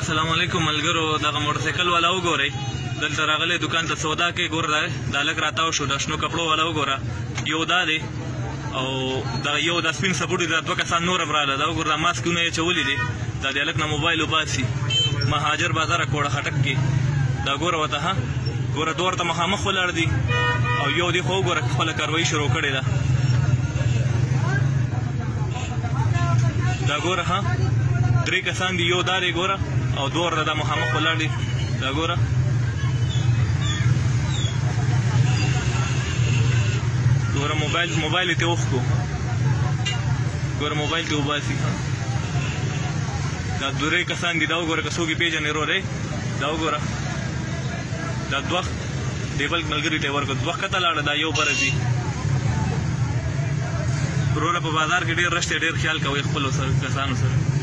السلام علیکم ملګرو. دغه موټرسایکل والا وګورئ، دلته راغلی دکان ته سودا کې. ګوره دا هلک راتاو شو، د شنو کپړو والا وګوره، یو دا دی او دغه یو دا سپین سپوټي دا دوه کسان نور هم راغله. دا وګوره دا ماسکونه یې اچولي دي. دا د هلک نه موبایل وباسي. مهاجر بازار کوړه خټک کې دا ګوره ورته ها ګوره دوه ورته مخامخ ولاړ دي او یو دی خو وګوره خپله کاروایي شروع کړې ده. دا ګوره ها درې کسان دي، یو دا دی ګوره او دوه ورته دا مخامخ ولاړ دي. دا ګوره ګوره موبایل یې ته وښکو، ګوره موبایل ته وباسي. دا درې کسان دي. دا وګوره که څوک یې پېژنې وروری، دا وګوره دا دوه دې بل ملګري ته یې ورکړه، دوه ښکته لاړه، دا یو بره ځي. وروره په بازار کې ډېر رش دی، ډېر خیال کوئ خپلو کسانو سره.